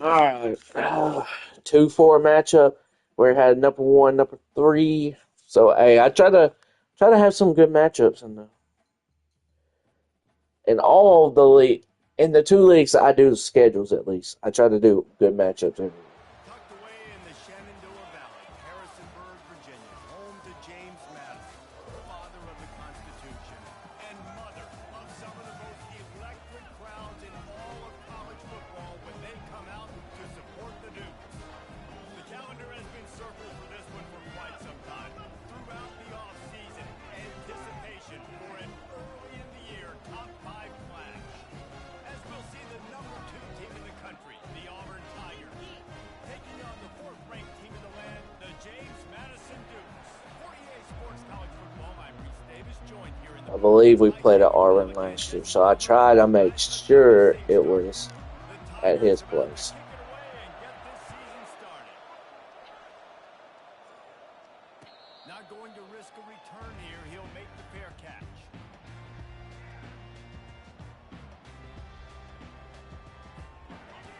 All right. 2-4 matchup where it had number one, number three. So hey, I try to have some good matchups in all of the league. In the two leagues I do the schedules at least. I try to do good matchups every week. Tucked away in the Shenandoah Valley, Harrisonburg, Virginia, home to James Madison, father of the Constitution and mother of some of the most electric crowds in all of college football when they come out to support the Dukes. The calendar has been circled for this one for quite some time. Throughout the offseason, anticipation for an early-in-the-year top-5 clash. As we'll see the number 2 team in the country, the Auburn Tigers, taking on the 4th-ranked team in the land, the James Madison Dukes. For EA Sports College Football, I'm Reese Davis, joined here in the I booth believe we by played at CFB Auburn Delegate last year, Coach so I Shad. try to make sure Safe it start. was The at Tigers his about to place. kick it away and get this season started. Not going to risk a return here. He'll make the fair catch.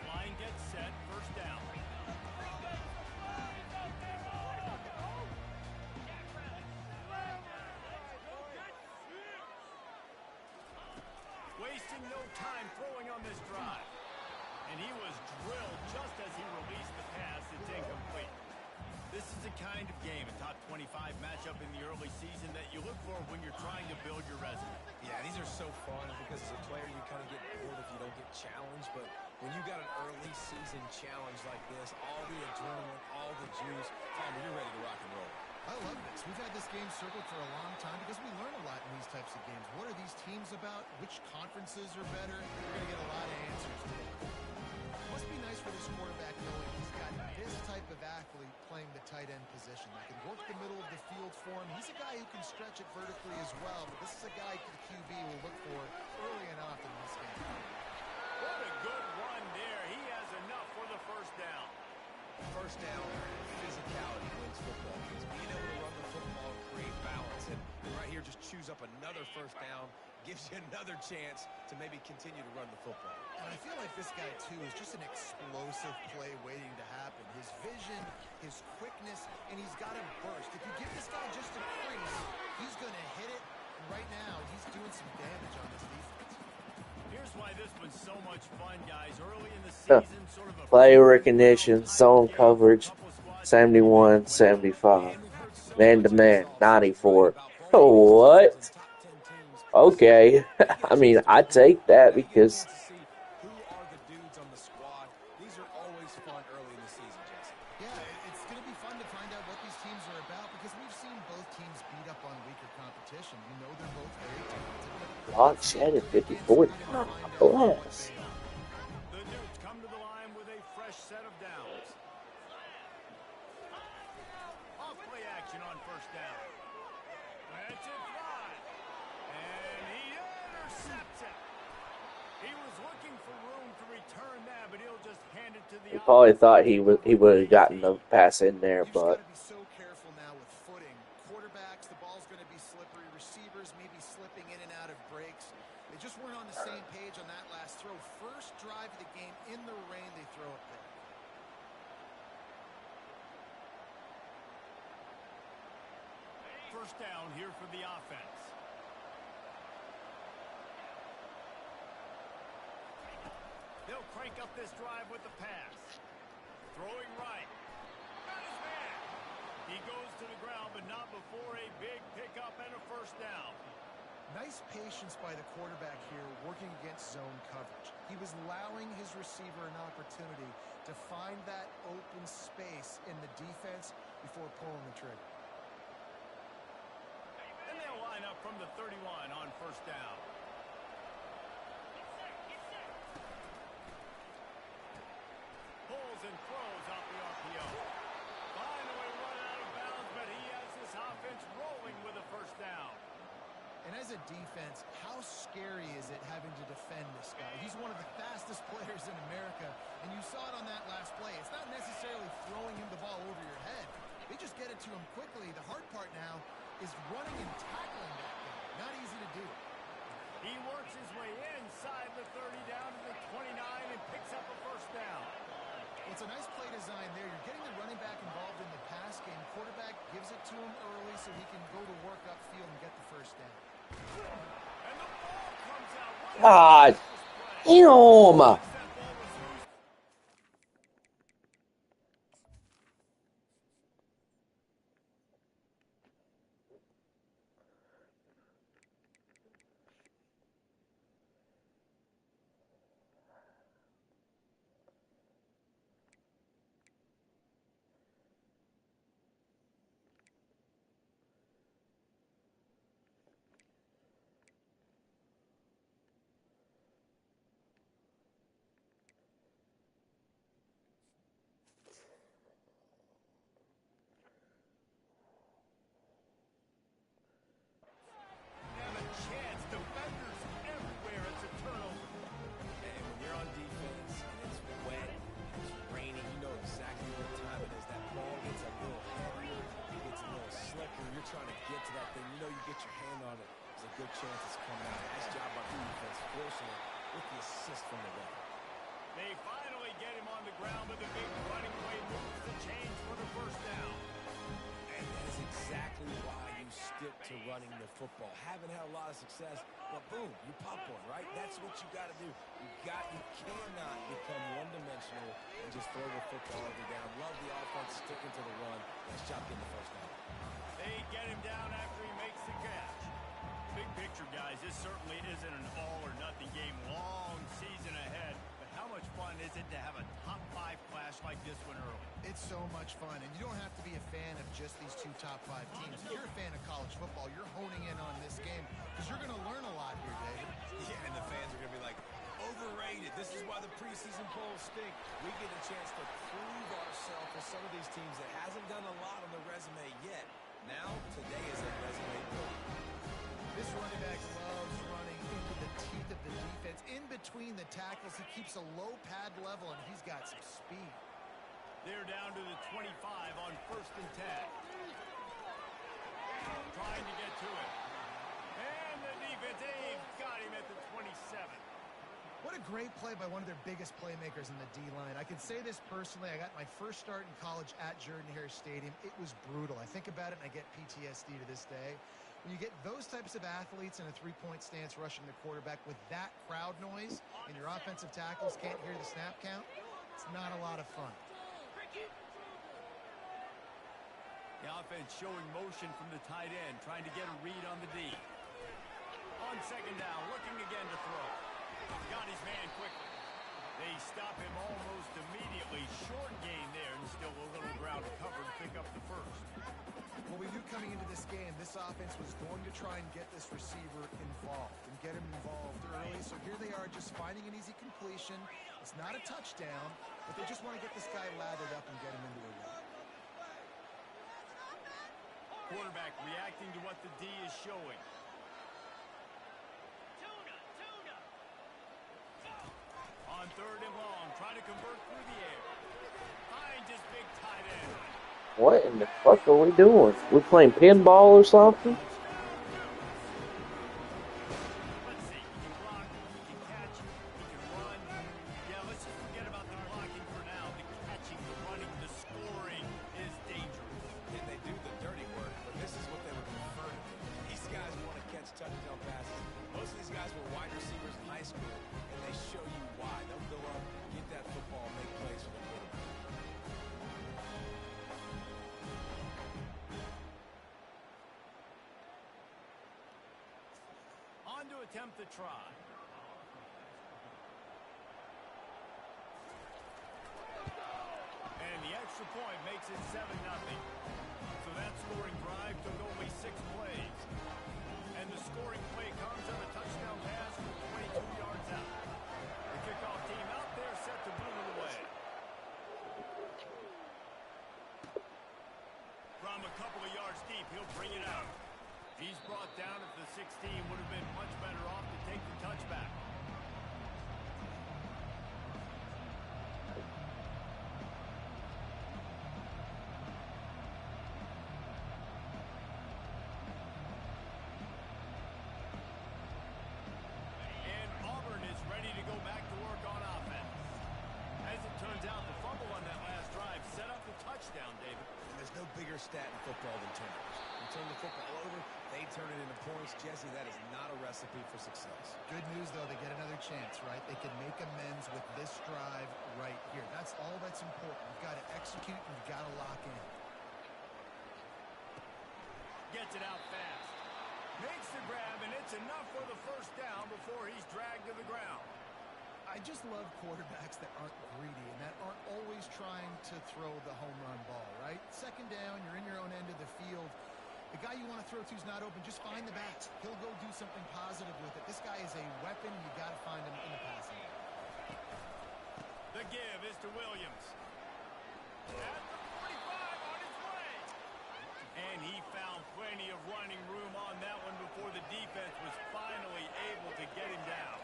Line gets set. First down. Wasting no time throwing on this drive. And he was drilled just as he released the pass. It's incomplete. This is the kind of game, a top 25 matchup in the early season that you look for when you're trying to build your resume. Yeah, these are so fun because as a player you kind of get bored if you don't get challenged, but when you got an early season challenge like this, all the adrenaline, all the juice, Tommy, you're ready to rock and roll. I love this. We've had this game circled for a long time because we learn a lot in these types of games. What are these teams about? Which conferences are better? We're going to get a lot of answers today. Must be nice for this quarterback knowing he's got this type of athlete playing the tight end position that can work the middle of the field for him. He's a guy who can stretch it vertically as well, but this is a guy the QB will look for early and often in this game. What a good run there. He has enough for the first down. First down, physicality wins football games. Being able to run the football, create balance, and right here just choose up another first down, gives you another chance to maybe continue to run the football. And I feel like this guy, too, is just an explosive play waiting to happen. His vision, his quickness, and he's got a burst. If you give this guy just a crease, he's going to hit it. And right now, he's doing some damage on this defense. Here's why this was so much fun, guys. Early in the season, sort of a Play recognition, zone coverage, 71, 75. Man to man, 94. Oh, what? Okay. I mean, I take that because Who are the dudes on the squad? These are always fun early in the season, Jesse. Yeah, it's going to be fun to find out what these teams are about because we've seen both teams beat up on weaker competition. We know they're both very talented. Lock Shad at 54. God bless. The Dukes come to the line with a fresh set of downs. Off play action on first down. Let's it fly. And he intercepts it. He was looking for room to return that, but he'll just hand it to the He probably thought he would have gotten the pass in there, You've just got but to be so careful now with footing. Quarterbacks, the ball's going to be slippery. Receivers may be slipping in and out of breaks. They just weren't on the same page on that last throw. First drive of the game in the rain, they throw it there. First down here for the offense. They'll crank up this drive with the pass. Throwing right. Got his man. He goes to the ground, but not before a big pickup and a first down. Nice patience by the quarterback here working against zone coverage. He was allowing his receiver an opportunity to find that open space in the defense before pulling the trigger. And they'll line up from the 31 on first down. Pulls and throws out the RPO. Finally run out of bounds, but he has this offense rolling with a first down. And as a defense, how scary is it having to defend this guy? He's one of the fastest players in America, and you saw it on that last play. It's not necessarily throwing him the ball over your head. They just get it to him quickly. The hard part now is running and tackling that guy. Not easy to do. He works his way inside the 30 down to the 29 and picks up a first down. Well, it's a nice play design there. You're getting the running back involved in the pass game. Quarterback gives it to him early so he can go to work upfield and get the first down. And the ball comes out. God damn. And a chance. Defenders everywhere. It's a turnover. And when you're on defense and it's wet, it's raining, you know exactly what time it is. That ball gets a little heavier, it gets a little slicker. You're trying to get to that thing. You know you get your hand on it. There's a good chance it's coming out. Nice job by the defense, forcing it with the assist from the ref. They finally get him on the ground, but the big running play moves the chains for the first down. And that is exactly why you stick to running the football. Haven't had a lot of success, but boom, you pop one, right? That's what you got to do. You cannot become one-dimensional and just throw the football every down. Love the offense sticking to the run. Nice job getting the first down. They get him down after he makes the catch. Big picture, guys, this certainly isn't an all-or-nothing game. Long season ahead. But how much fun is it to have a top-5 clash like this one early? It's so much fun, and you don't have to be a fan of just these two top-5 teams. If you're a fan of college football, you're honing in on this game because you're going to learn a lot here, David. Yeah, and the fans are going to be like, overrated. This is why the preseason polls stink. We get a chance to prove ourselves to some of these teams that hasn't done a lot on the resume yet. Now, today is a resume builder. This running back loves running into the teeth of the defense. In between the tackles, he keeps a low pad level, and he's got some speed. They're down to the 25 on 1st and 10. Trying to get to it. And the defense, they've got him at the 27. What a great play by one of their biggest playmakers in the D-line. I can say this personally. I got my first start in college at Jordan-Hare Stadium. It was brutal. I think about it, and I get PTSD to this day. When you get those types of athletes in a three-point stance rushing the quarterback with that crowd noise and your offensive tackles can't hear the snap count, it's not a lot of fun. The offense showing motion from the tight end, trying to get a read on the D. On 2nd down, looking again to throw. Got his man quickly. They stop him almost immediately. Short gain there, and still a little ground to cover to pick up the first. Well, we knew coming into this game, this offense was going to try and get this receiver involved and get him involved early. So here they are just finding an easy completion. It's not a touchdown, but they just want to get this guy lathered up and get him into a run. Quarterback reacting to what the D is showing. On 3rd and long, trying to convert through the air. Finds his big tight end. What in the fuck are we doing? We playing pinball or something? Let's see. He can block, he can catch, he can run. Yeah, let's just forget about the blocking for now. The catching, the running, the scoring is dangerous. And they do the dirty work, but this is what they would prefer to do. These guys want to catch touchdown passes. Most of these guys were wide receivers in high school, and they show you why. They'll go up, get that football, make plays for the quarterback. On to attempt the try. And the extra point makes it 7-0. So that scoring drive took only 6 plays. And the scoring play comes on a touchdown pass from 22 yards out. The kickoff team out there set to boom it away. From a couple of yards deep, he'll bring it out. He's brought down at the 16, would have been much better off to take the touchback. And Auburn is ready to go back to work on offense. As it turns out, the fumble on better stat in football than turnovers. You turn the football over, they turn it into points. Jesse, that is not a recipe for success. Good news, though, they get another chance, right? They can make amends with this drive right here. That's all that's important. You've got to execute and you've got to lock in. Gets it out fast. Makes the grab, and it's enough for the first down before he's dragged to the ground. I just love quarterbacks that aren't greedy and that aren't always trying to throw the home run ball, right? Second down, you're in your own end of the field. The guy you want to throw to is not open. Just find the bat. He'll go do something positive with it. This guy is a weapon. You got to find him in the passing game. The give is to Williams. At the 45 on his way. And he found plenty of running room on that one before the defense was finally able to get him down.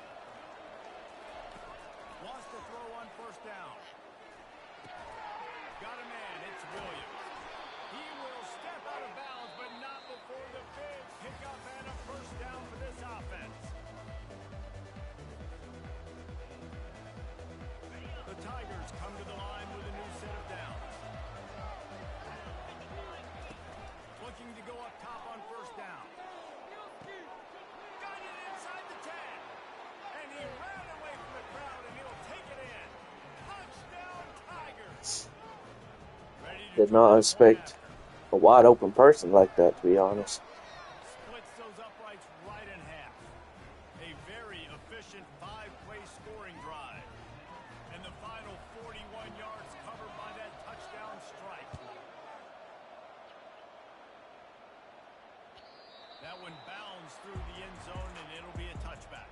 Wants to throw on first down. Got a man. It's Williams. He will step out of bounds, but not before the big pickup and a first down for this offense. The Tigers come to the line with a new set of downs. Looking to go up top on first down. Got it inside the 10. And he ran away from the crowd, and he'll take it in. Touchdown, Tigers. Did not expect a wide open person like that, to be honest. Splits those uprights right in half. A very efficient 5-play scoring drive. And the final 41 yards covered by that touchdown strike. That one bounds through the end zone, and it'll be a touchback.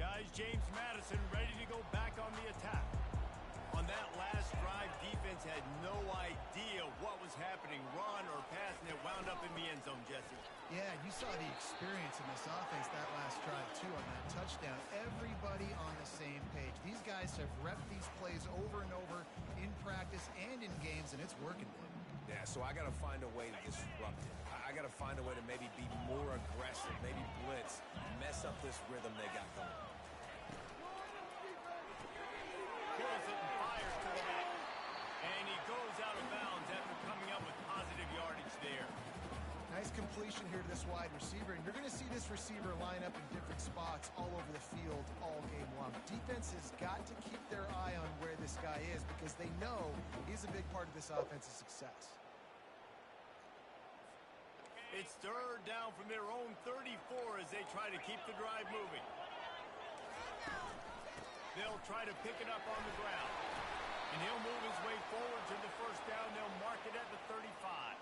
Guys, James Madison ready to go back on the attack. On that last drive, defense had no idea what was happening, run or pass, and it wound up in the end zone, Jesse. Yeah, you saw the experience in this offense that last drive, too, on that touchdown. Everybody on the same page. These guys have repped these plays over and over in practice and in games, and it's working. Yeah, so I got to find a way to disrupt it. I got to find a way to maybe be more aggressive, maybe blitz, mess up this rhythm they got going. Kills it and fires to the back. And he goes out of bounds after coming up with positive yardage there. Nice completion here to this wide receiver, and you're going to see this receiver line up in different spots all over the field all game long. Defense has got to keep their eye on where this guy is because they know he's a big part of this offense's success. It's third down from their own 34 as they try to keep the drive moving. They'll try to pick it up on the ground. And he'll move his way forward to the first down. They'll mark it at the 35.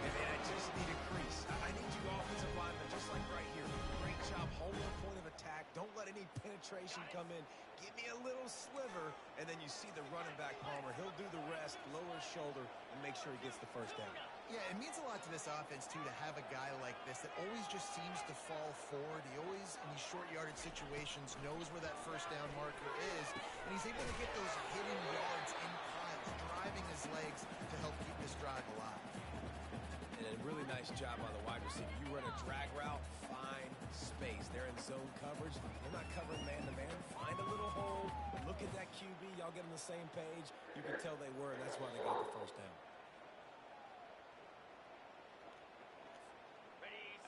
And I just need a crease. I need you offensive linemen, just like right here. Great job, hold the point of attack. Don't let any penetration come in. Give me a little sliver, and then you see the running back, Palmer. He'll do the rest, lower his shoulder, and make sure he gets the first down. Yeah, it means a lot to this offense, too, to have a guy like this that always just seems to fall forward. He always, in these short yardage situations, knows where that first down marker is, and he's able to get those hidden yards in piles, driving his legs to help keep this drive alive. And a really nice job by the wide receiver. You run a drag route, find space. They're in zone coverage. They're not covering man-to-man. Find a little hole. Look at that QB. Y'all get on the same page. You can tell they were, and that's why they got the first down.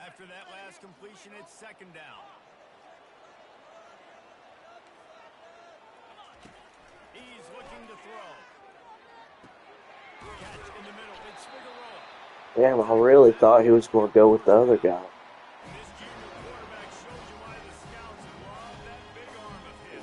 After that last completion, it's second down. He's looking to throw. Catch in the middle. It's Figueroa. Damn, I really thought he was going to go with the other guy. This junior quarterback shows you why the scouts love that big arm of his.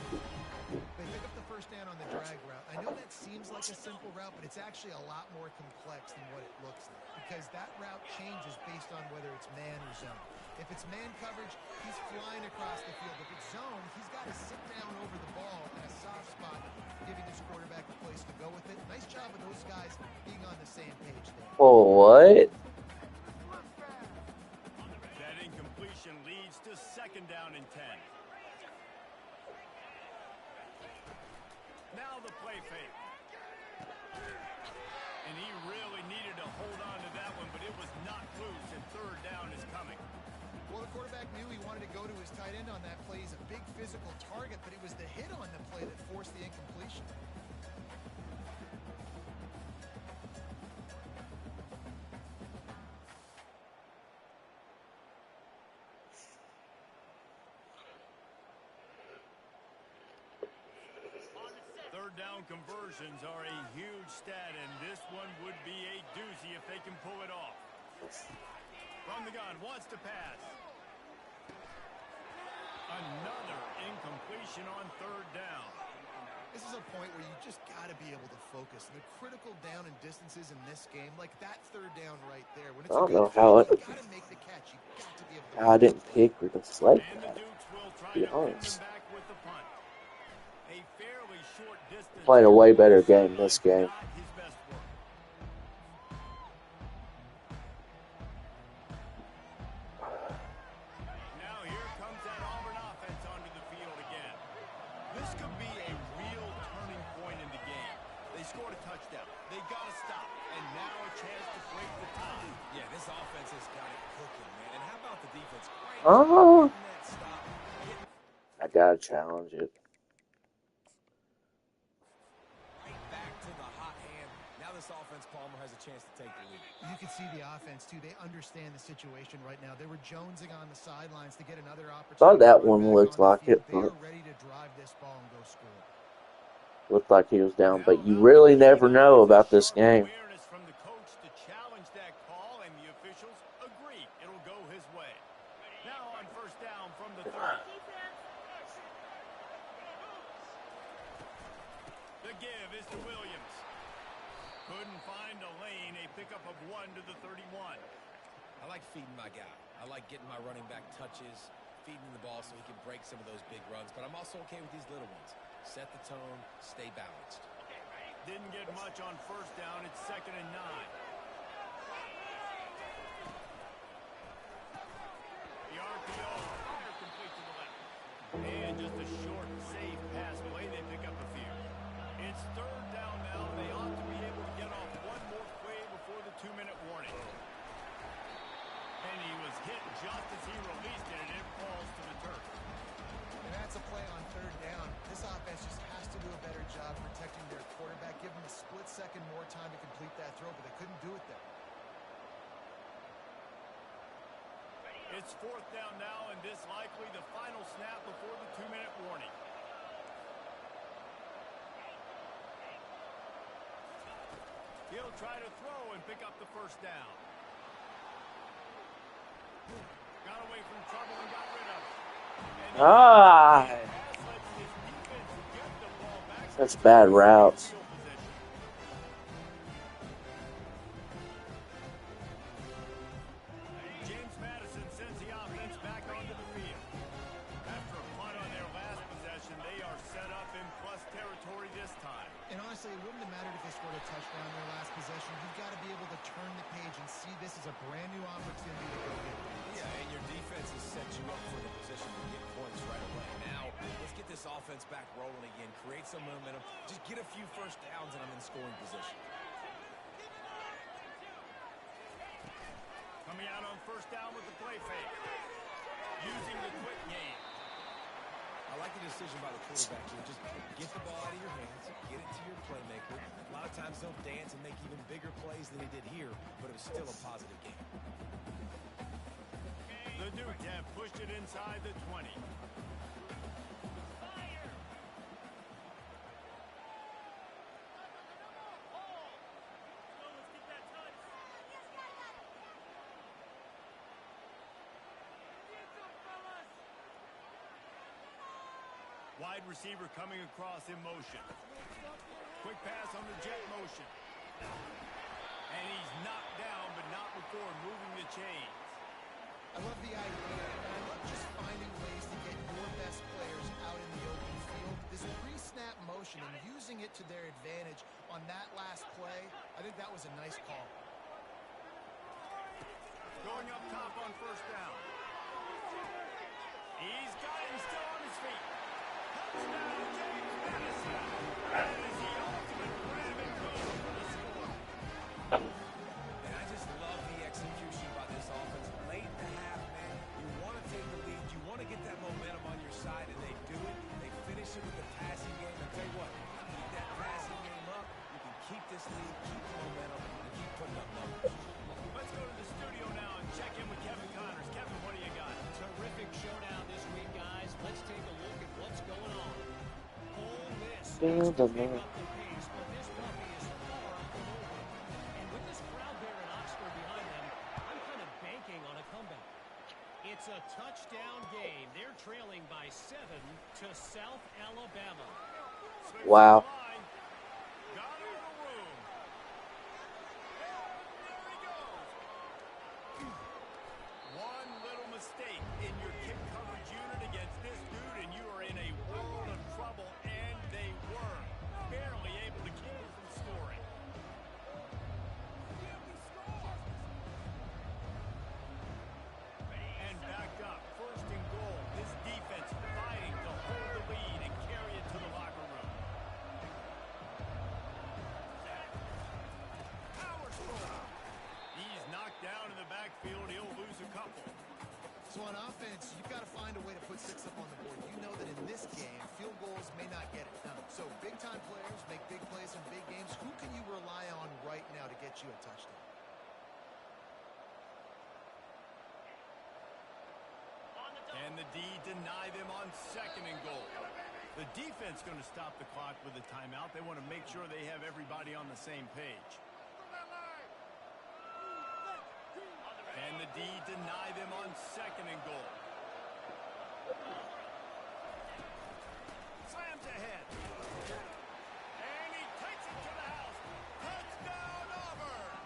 They pick up the first down on the drag route. I know that seems like a simple route, but it's actually a lot more complex than what it looks like because that route changes based on whether it's man or zone. If it's man coverage, he's flying across the field. If it's zone, he's got to sit down over the ball in a soft spot, giving his quarterback a place to go with it. Nice job of those guys being on the same page there. Oh, what? That incompletion leads to second down and 10. Now the play fake. And he really needed to hold on to that one, but it was knocked loose physical target, but it was the hit on the play that forced the incompletion. Third down conversions are a huge stat, and this one would be a doozy if they can pull it off. From the gun, wants to pass. Another incompletion on third down. This is a point where you just got to be able to focus. The critical down and distances in this game, like that third down right there. When it's I don't a good know how field, you got to make the catch. You got to be able to. I didn't pick or deflect And the that. Dukes will try To be to pin them honest, back with the punt. A fairly short distance. played a way better game this game. Not his best work. Now here comes that Auburn offense onto the field again. This could be a real turning point in the game. They scored a touchdown. They got to stop. And now a chance to break the tie. Yeah, this offense has got it cooking, man. And how about the defense? Great Oh, getting that stop. I gotta challenge it. Right back to the hot hand. Now this offense, Palmer, has a chance to take the lead. You can see the offense, too. They understand the situation right now. They were jonesing on the sidelines to get another opportunity. Thought that to run one back looked on the like field. it, They but are ready to drive this ball and go score. looked like he was down. But you really never know about this game. Awareness from the coach to challenge that call, and the officials agree it'll go his way. Now on first down from the 30. The give is to Williams. Couldn't find a lane, a pickup of 1 to the 31. I like feeding my guy. I like getting my running back touches, feeding the ball so he can break some of those big runs. But I'm also okay with these little ones. Set the tone, stay balanced. Didn't get much on first down. It's 2nd and 9. The RPO, fire complete to the left. And just a short, safe pass play. They pick up a few. It's third down now. They ought to be able to get off one more play before the 2-minute warning. And he was hit just as he released it, and it falls to the turf. And that's a play on third down. This offense just has to do a better job protecting their quarterback. Give them a split second more time to complete that throw, but they couldn't do it there. It's 4th down now, and this likely the final snap before the 2-minute warning. He'll try to throw and pick up the first down. Got away from trouble and got rid of it. Ah, that's bad routes. James Madison sends the offense back onto the field. After a punt on their last possession, they are set up in plus territory this time. And honestly, it wouldn't have mattered if they scored a touchdown in their last possession. You've got to be able to turn the page and see this as a brand new opportunity to go get points. Yeah, and your defense has set you up for the position to get points right away. Now, let's get this offense back rolling again. Create some momentum. Just get a few first downs, and I'm in scoring position. Coming out on first down with the play fake. Using the quick game. I like the decision by the quarterback here. Just get the ball out of your hands, get it to your playmaker. A lot of times they'll dance and make even bigger plays than he did here, but it was still a positive game. The Dukes have pushed it inside the 20. Wide receiver coming across in motion. Quick pass on the jet motion. And he's knocked down, but not before moving the chains. I love the idea, and I love just finding ways to get your best players out in the open field. This pre-snap motion and using it to their advantage on that last play, I think that was a nice call. Going up top on first down. He's got him still on his feet. Touchdown, James Madison. That is the ultimate grab and go for the score. And I just love the execution by this offense. Late in the half, man, you want to take the lead. You want to get that momentum on your side, and they do feel the pick love. up the pace, but this puppy is far from over. And with this crowd there in Oxford behind them, I'm kind of banking on a comeback. It's a touchdown game. They're trailing by 7 to South Alabama. Wow. Got him in the room. There he goes. One little mistake in your kick coverage unit against this dude, and you are in a world of trouble, and they were barely able to keep him from scoring. And backed up, first and goal. This defense fighting to hold the lead and carry it to the locker room. Power throw. He's knocked down in the backfield. He'll lose a couple. So on offense, you've got to find a way to put 6 up on the board. You know that in this game, field goals may not get it done. So big-time players make big plays in big games. Who can you rely on right now to get you a touchdown? And the D deny them on second and goal. The defense going to stop the clock with a timeout. They want to make sure they have everybody on the same page. And the D deny them on second and goal. Slams ahead. And he takes it to the house. Touchdown, Auburn!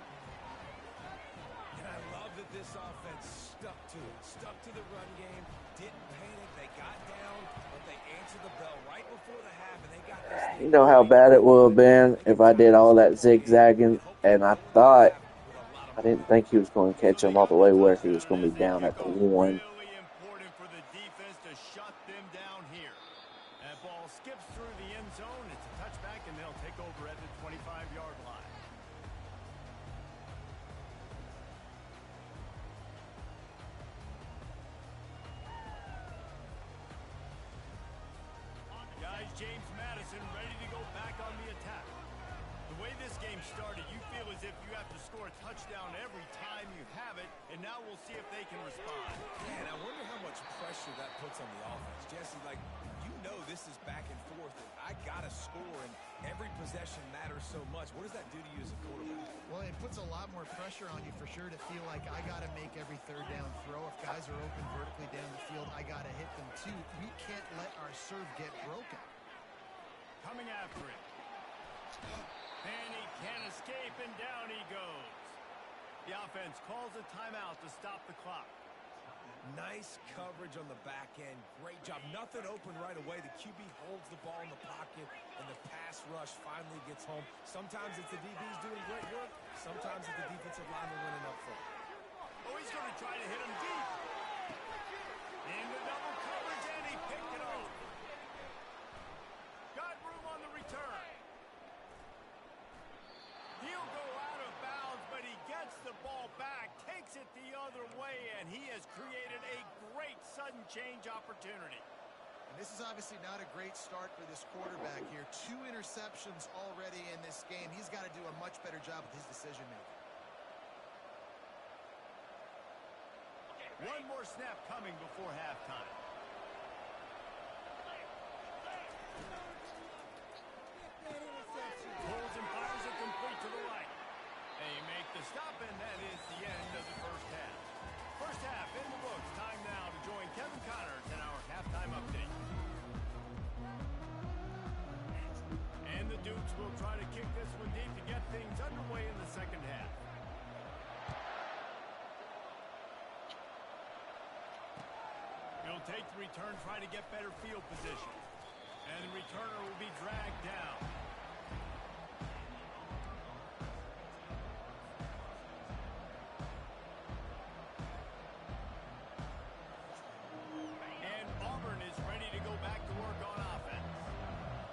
And I love that this offense stuck to it. Stuck to the run game. Didn't panic. They got down, but they answered the bell right before the half, and they got this. You know how bad it would have been if I did all that zigzagging and I didn't think he was going to catch him all the way where he was going to be down at the 1. Really important for the defense to shut them down here. That ball skips through the end zone. It's a touchback, and they'll take over at the 25-yard line. Guys, James Madison ready to go back on the attack. The way this game started, you feel as if you have to score a touchdown every time you have it, and now we'll see if they can respond. Yeah, and I wonder how much pressure that puts on the offense. Jesse, like, you know this is back and forth, and I got to score, and every possession matters so much. What does that do to you as a quarterback? Well, it puts a lot more pressure on you for sure to feel like I got to make every third down throw. If guys are open vertically down the field, I got to hit them too. We can't let our serve get broken. Coming after it. And he can't escape, and down he goes. The offense calls a timeout to stop the clock. Nice coverage on the back end. Great job. Nothing open right away. The QB holds the ball in the pocket, and the pass rush finally gets home. Sometimes it's the DBs doing great work. Sometimes it's the defensive lineman winning up front. Oh, he's going to try to hit him deep. Into double coverage, and he picked it off. Got room on the return. He'll go out of bounds, but he gets the ball back, takes it the other way, and he has created a great sudden change opportunity. And this is obviously not a great start for this quarterback here. 2 interceptions already in this game. He's got to do a much better job with his decision-making. One more snap coming before halftime. Pulls and fires it complete to the right. They make the stop, and that is the end of the first half. First half in the books. Time now to join Kevin Connors in our halftime update. And the Dukes will try to kick this one deep to get things underway in the second half. He'll take the return, try to get better field position. And the returner will be dragged down. And Auburn is ready to go back to work on offense.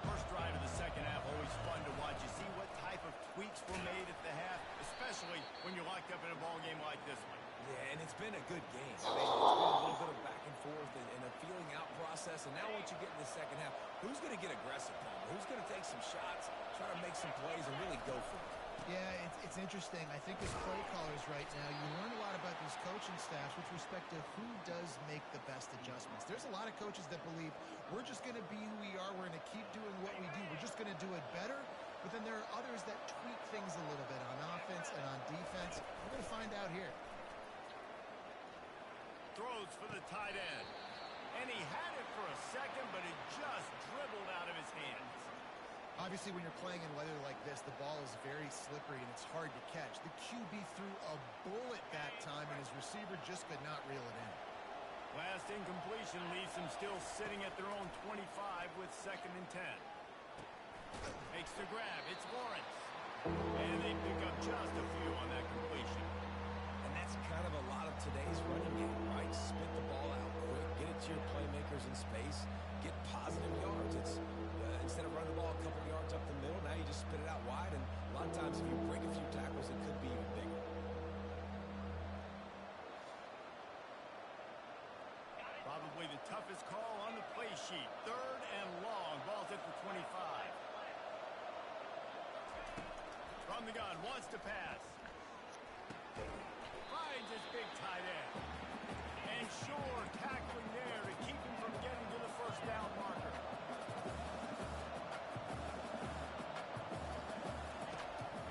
First drive of the second half, always fun to watch. You see what type of tweaks were made at the half, especially when you're locked up in a ball game like this one. Yeah, and it's been a good game. I mean, it's been a little bit of back and forth and a feeling out process. And now once you get in the second half, who's going to get aggressive, Palmer? Who's going to take some shots, try to make some plays, and really go for it? Yeah, it's interesting. I think as play callers right now, you learn a lot about these coaching staffs with respect to who does make the best adjustments. There's a lot of coaches that believe we're just going to be who we are. We're going to keep doing what we do. We're just going to do it better. But then there are others that tweak things a little bit on offense and on defense. We're going to find out here. Throws for the tight end. And he had it for a second, but it just dribbled out of his hands. Obviously, when you're playing in weather like this, the ball is very slippery and it's hard to catch. The QB threw a bullet that time, and his receiver just could not reel it in. Last incompletion leaves them still sitting at their own 25 with 2nd and 10. Makes the grab. It's Lawrence. And they pick up just a few on that completion. And that's kind of a lot of today's running game, right? Spit the ball out quick, get it to your playmakers in space, get positive yards. It's instead of running the ball a couple yards up the middle, now you just spit it out wide, and a lot of times if you break a few tackles, it could be even bigger. Probably the toughest call on the play sheet. 3rd and long. Ball's at the 25. From the gun, wants to pass. Finds his big tight end. And sure, tackling there to keep him from getting to the 1st down marker.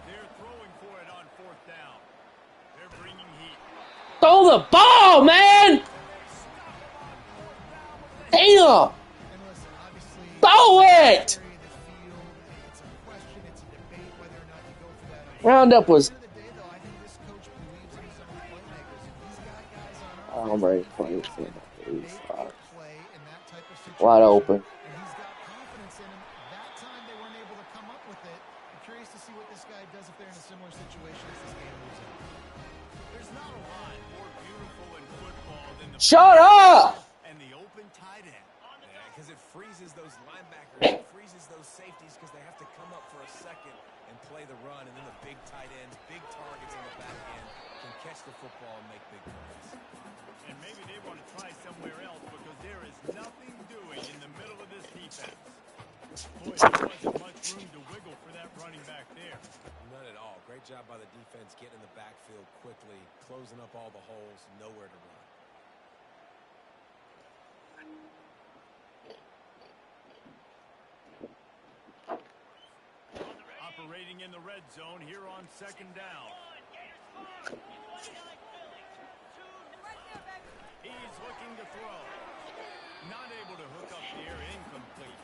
They're throwing for it on 4th down. They're bringing heat. Throw the ball, man! Damn! And listen, obviously, Throw it! area of the field, it's a question, it's a debate whether or not you go for that. Roundup was. At the end of the day, though, I think this coach believes in his own playmakers. If he's got guys on I'm offense ready to that play can this thing. make a play in that type of situation, Wide open. and he's got confidence in him. That time they weren't able to come up with it. I'm curious to see what this guy does if they're in a similar situation as this game moves on. There's not a lot more beautiful in football than the Shut up! and the open tight end. Yeah, because it freezes those linebackers, it freezes those safeties because they have to come up for a second and play the run, and then the big tight ends, big targets on the back end can catch the football and make big plays. And maybe they want to try somewhere else because there is nothing doing in the middle of this defense. Boy, there wasn't much room to wiggle for that running back there. None at all. Great job by the defense getting in the backfield quickly, closing up all the holes, nowhere to run. Operating in the red zone here on 2nd down. He's looking to throw. Not able to hook up here. Incomplete.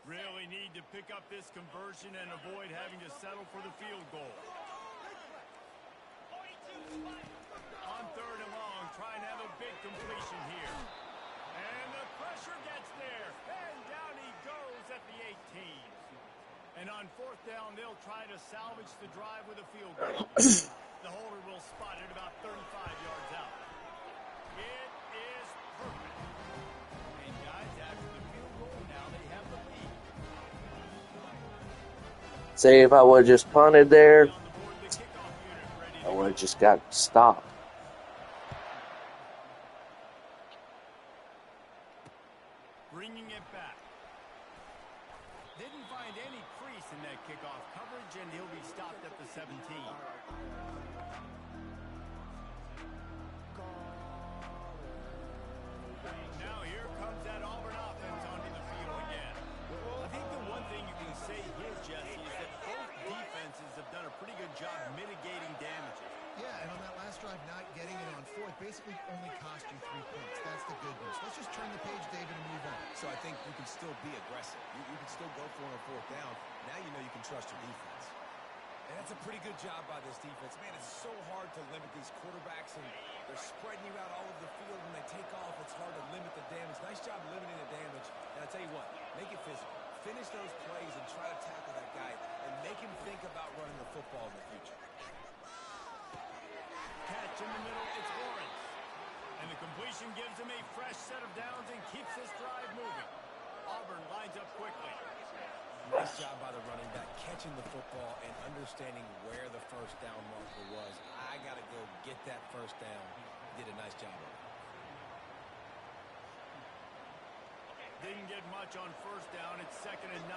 Really need to pick up this conversion and avoid having to settle for the field goal. On 3rd and long, trying to have a big completion here. And the pressure gets there. And down he goes at the 18. And on 4th down, they'll try to salvage the drive with a field goal. The holder will spot it about 35 yards out. It is perfect. And guys, after the field goal, now they have the lead. Say if I would have just punted there, I would have just got stopped. Bringing it back. Didn't find any crease in that kickoff coverage, and he'll be stopped at the 17. Now here comes that Auburn offense onto the field again. I think the one thing you can say here, Jesse, is that both defenses have done a pretty good job mitigating damages. Yeah, and on that last drive, not getting it on 4th basically only cost you 3 points. That's the good news. Let's just turn the page, David, and move on. So I think you can still be aggressive. You can still go for it on 4th down. Now you know you can trust your defense. And that's a pretty good job by this defense. Man, it's so hard to limit these quarterbacks, and they're spreading you out all over the field. When they take off, it's hard to limit the damage. Nice job limiting the damage. And I tell you what, make it physical. Finish those plays and try to tackle that guy and make him think about running the football in the future. Catch in the middle, it's Lawrence. And the completion gives him a fresh set of downs and keeps this drive moving. Auburn lines up quickly. Nice job by the running back, catching the football and understanding where the first down marker was. I got to go get that first down. Did a nice job of it. Didn't get much on first down. It's 2nd and 9.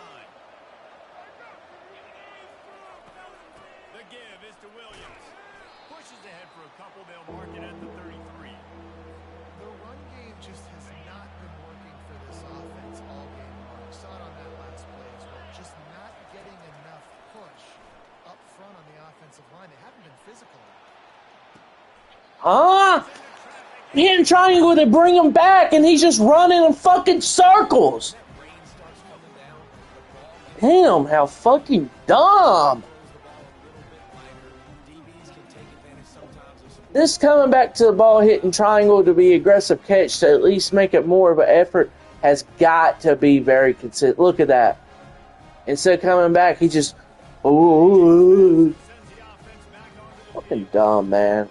The give is to Williams. Pushes ahead for a couple. They'll mark it at the 33. The run game just has not been working for this offense all game long. We saw it on that last play as well. Just not getting enough push up front on the offensive line. They haven't been physical. Huh? Hitting triangle to bring him back, and he's just running in fucking circles. Damn, how fucking dumb. This coming back to the ball hitting triangle to be aggressive catch to at least make it more of an effort has got to be very consistent. Look at that. Instead of coming back, he just, ooh, fucking dumb, man.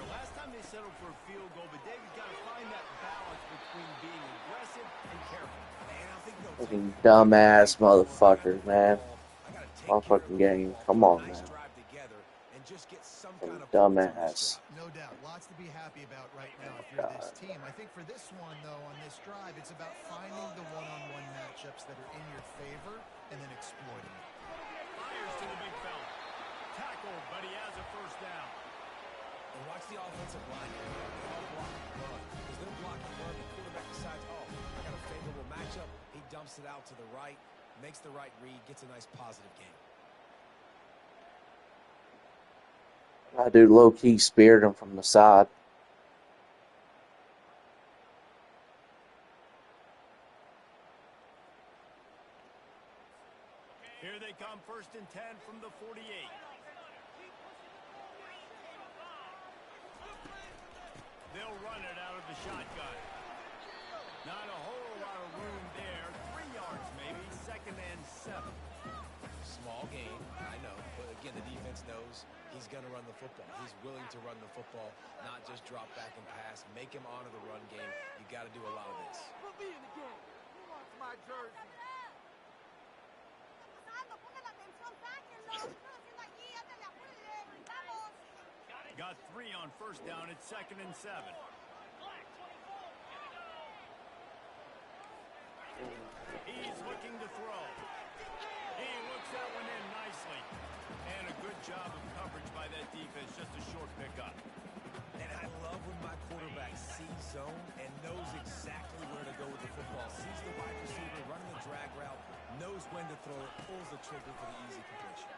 Last time they settled for a field goal, but David's got to find that balance between being aggressive and careful. Fucking dumbass motherfuckers, man. My fucking game. Come on, man. Dumbass. No doubt. Lots to be happy about right now if you're this team. I think for this one, though, on this drive, it's about finding the one-on-one matchups that are in your favor and then exploiting it. Fires to the big fella. Tackled, but he has a first down. And watch the offensive line. They all block run. Because they're blocking run, the quarterback decides, oh, I got a favorable matchup. He dumps it out to the right, makes the right read, gets a nice positive game. I do low-key speared him from the side. Here they come, 1st and 10 from the 48. They'll run it out of the shotgun. Not a whole lot of room there. 3 yards maybe, 2nd and 7. Small game, I know. But again, the defense knows he's going to run the football. He's willing to run the football, not just drop back and pass. Make him honor the run game. You got to do a lot of this. Put me in the game. Who wants my jersey? Got 3 on first down. It's 2nd and 7. He's looking to throw. He looks that one in nicely. And a good job of coverage by that defense. Just a short pickup. And I love when my quarterback sees zone and knows exactly where to go with the football. Sees the wide receiver running the drag route, knows when to throw it, pulls the trigger for the easy completion.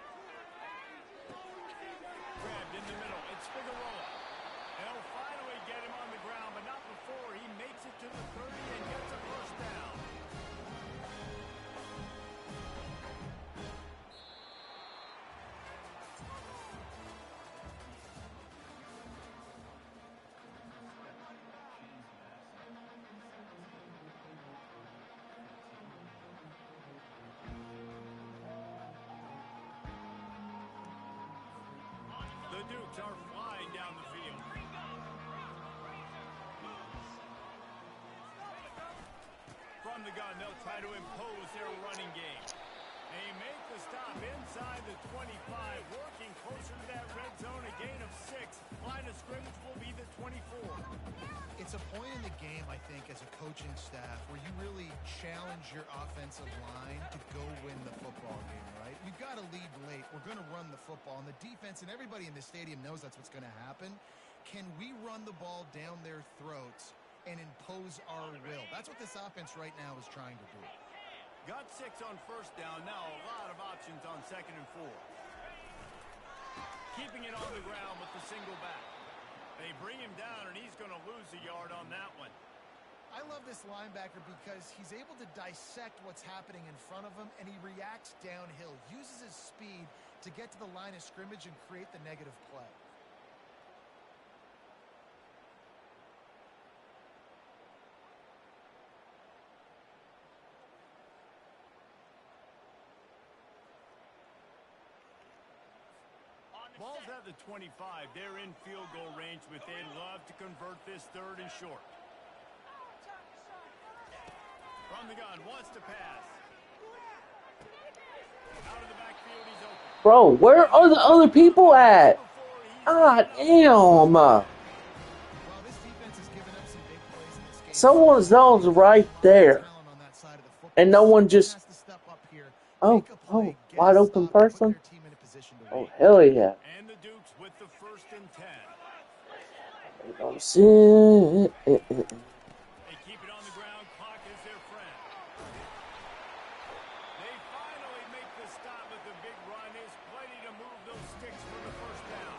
Grabbed in the middle. It's Figueroa. They'll finally get him on the ground, but not before he makes it to the 30 and gets a first down. The Dukes are flying down the field. From the gun, they'll try to impose their running game. They make the stop inside the 25, working closer to that red zone, a gain of 6. Line of scrimmage will be the 24. It's a point in the game, I think, as a coaching staff where you really challenge your offensive line to go win the football game, right? We've got to lead late. We're going to run the football. And the defense and everybody in the stadium knows that's what's going to happen. Can we run the ball down their throats and impose our will? That's what this offense right now is trying to do. Got 6 on first down. Now a lot of options on 2nd and 4. Keeping it on the ground with the single back. They bring him down, and he's going to lose a yard on that one. I love this linebacker because he's able to dissect what's happening in front of him, and he reacts downhill, uses his speed to get to the line of scrimmage and create the negative play. Ball's at the 25. They're in field goal range, but they'd love to convert this 3rd and short. From the gun, wants to pass. Out of the backfield, he's open. Bro, where are the other people at? God damn. Well, this defense has given up some big plays in this game. Someone's zone's right there. Talent on that side of the football. And no one just... Has to step up here, Oh, make a play, get wide a open stop, and put person? their team in a position to Oh, win. hell yeah. And the Dukes with the 1st and 10. I'm seeing it. They keep it on the ground. Clock is their friend. They finally make the stop at the big run. Is plenty to move those sticks for the 1st down.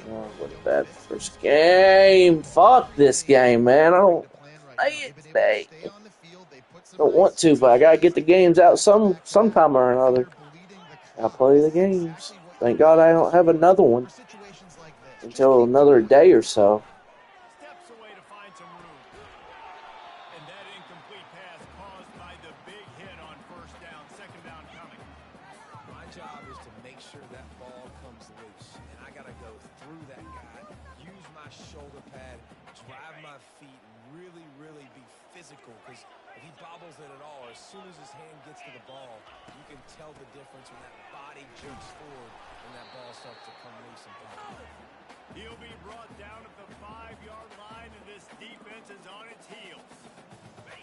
Oh, what a bad first game. Fuck this game, man. I don't play it today. Don't want to, but I gotta get the games out sometime or another. I'll play the games. Thank God I don't have another one until another day or so. Steps away to find some room. And that incomplete pass caused by the big hit on 1st down. 2nd down coming. My job is to make sure that ball comes loose. And I got to go through that guy, use my shoulder pad, drive my feet, and really, really be physical. Because if he bobbles it at all, as soon as his hand gets to the ball, you can tell the difference when that body jerks forward and that ball starts to come loose and pop. He'll be brought down at the 5-yard line, and this defense is on its heels.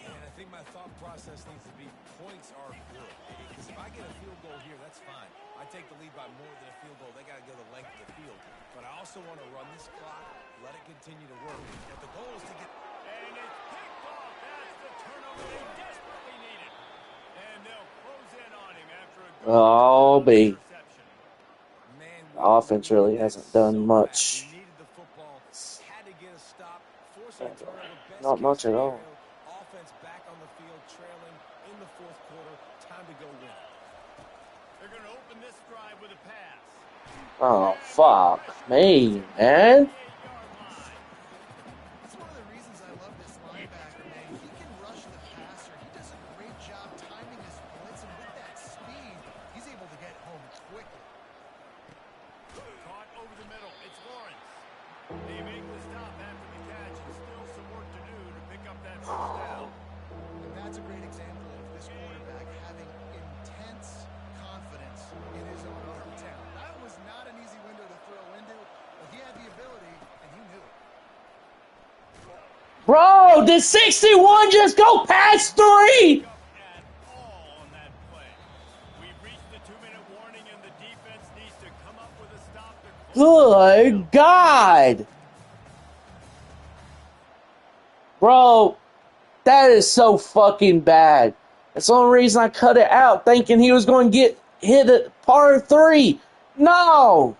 And I think my thought process needs to be points are good. Because if I get a field goal here, that's fine. I take the lead by more than a field goal. They got to go the length of the field. But I also want to run this clock, let it continue to work. But the goal is to get... And it's picked off. That's the turnover they desperately needed. And they'll close in on him after a good B. interception. Man, The offense really hasn't done much. we needed the football, had to get a stop, force a turnover. Best Not much case at all. scenario, offense back on the field, trailing in the 4th quarter. Time to go win. They're going to open this drive with a pass. Oh, fuck me, man. 8-yard line. That's one of the reasons I love this linebacker, man. He can rush the passer. He does a great job timing his blitz, and with that speed, he's able to get home quickly. Caught over the middle. It's Lawrence. They make the stop after the catch, and still some work to do to pick up that 1st down. And that's a great example of this quarterback having intense confidence in his own arm talent. That was not an easy window to throw into, but he had the ability, and he knew it. Bro, did 61 just go past 3? At all on that play. We've reached the 2-minute warning, and the defense needs to come up with a stop to close. Good God. Bro, that is so fucking bad. That's the only reason I cut it out, thinking he was going to get hit at par 3. No.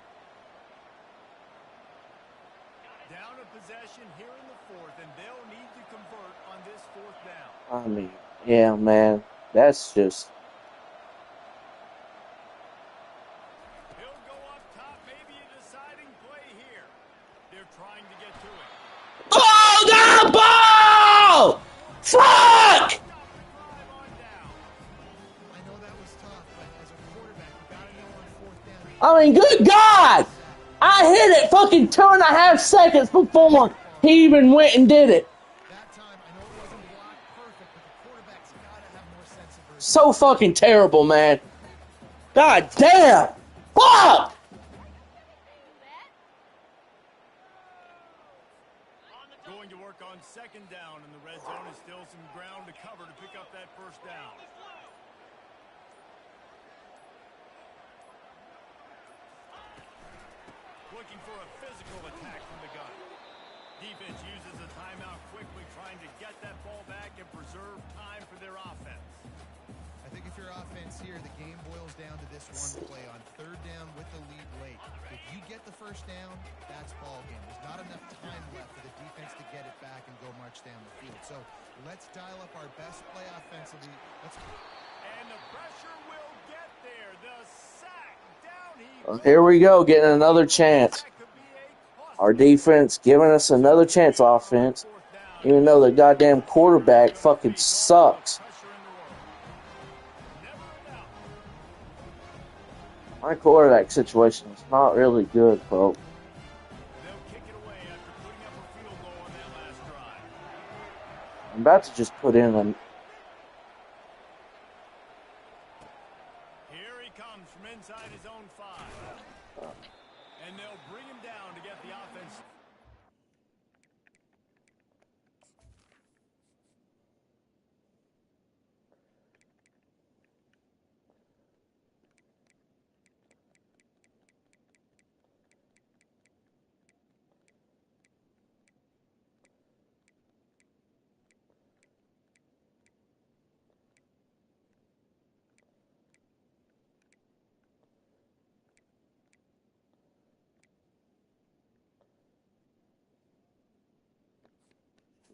Down a possession here in the 4th, and they'll need to convert on this 4th down. I mean, yeah, man. That's just... He'll go up top, maybe a deciding play here. They're trying to get to it. Oh, the ball! Fuck! Stop the drive on down. I know that was tough, but as a quarterback, you got to know on 4th down. I mean, good God! I hit it fucking 2.5 seconds before he even went and did it. That time, I know it wasn't blocked perfect, but the quarterback's got to have more sense of urgency. So fucking terrible, man. God damn! Fuck! Going to work on 2nd down, and the red zone is still some ground to cover to pick up that 1st down. Looking for a physical attack from the gun. Defense uses a timeout quickly, trying to get that ball back and preserve time for their offense. I think if your offense here, the game boils down to this one play on 3rd down with the lead late. If you get the 1st down, that's ball game. There's not enough time left for the defense to get it back and go march down the field. So let's dial up our best play offensively. And the pressure will get there. The sack down. Well, here we go, getting another chance. That could be a cluster. Our defense giving us another chance, offense. Even though the goddamn quarterback fucking sucks. Pressure in the world. Never in doubt. My quarterback situation is not really good, folks. They'll kick it away after putting up a field goal on that last drive. I'm about to just put in a...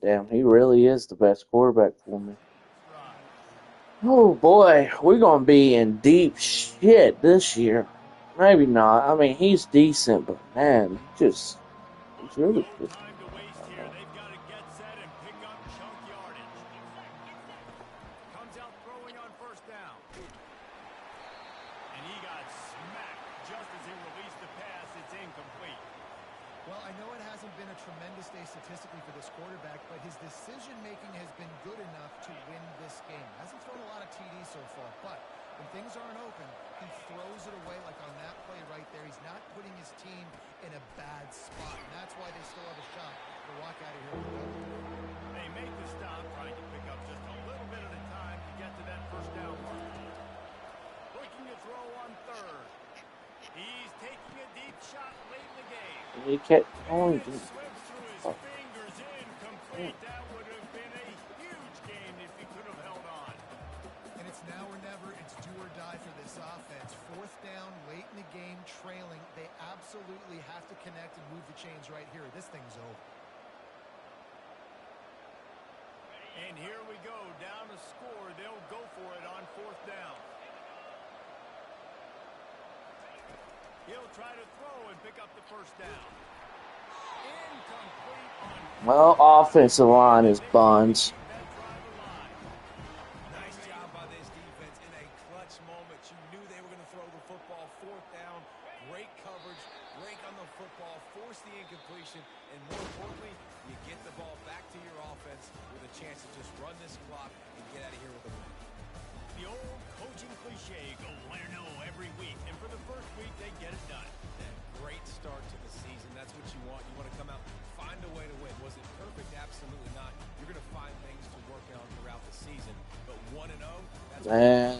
Damn, he really is the best quarterback for me. Oh boy, we're gonna be in deep shit this year. Maybe not. I mean, he's decent, but man, he's really No good. time to waste I here. know. They've got to get set and pick up chunk yardage. Comes out throwing on first down. And he got smacked just as he released the pass. It's incomplete. Well, I know it hasn't been a tremendous day statistically for this quarterback, but his decision-making has been good enough to win this game. Hasn't thrown a lot of TDs so far, but when things aren't open, he throws it away like on that play right there. He's not putting his team in a bad spot, and that's why they still have a shot to walk out of here with a win. They make the stop, trying to pick up just a little bit at a time to get to that first down mark. Looking to throw on third. He's taking a deep shot late in the game. He kept And going. it slips through his Oh, fingers, incomplete. That would have been a huge game if he could have held on. And it's now or never. It's do or die for this offense. Fourth down, late in the game, trailing. They absolutely have to connect and move the chains right here. This thing's over. And here we go, down a score. They'll go for it on fourth down. He'll try to throw and pick up the first down. Incomplete on well, offensive line is buns. that drive alive. Nice job by this defense in a clutch moment. You knew they were going to throw the football. Fourth down, great coverage, break on the football, force the incompletion, and more importantly, you get the ball back to your offense with a chance to just run this clock and get out of here with a win. The old coaching cliche, go win or no every week. And for the first week, they get it done. Great start to the season. That's what you want. You want to come out, find a way to win. Was it perfect? Absolutely not. You're going to find things to work on throughout the season. But 1-0, that's what Man,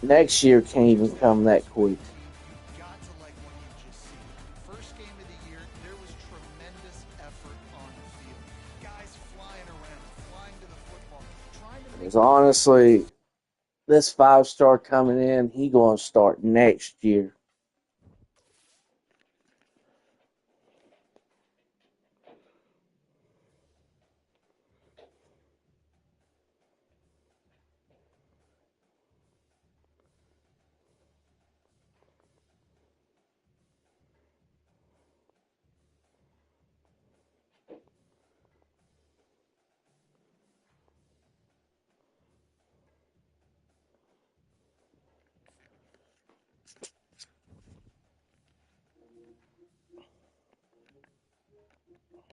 next year can't even come that quick. You've got to like what you've just seen. First game of the year, there was tremendous effort on the field. Guys flying around, flying to the football, trying to make Because honestly, this 5-star coming in, he gonna start next year.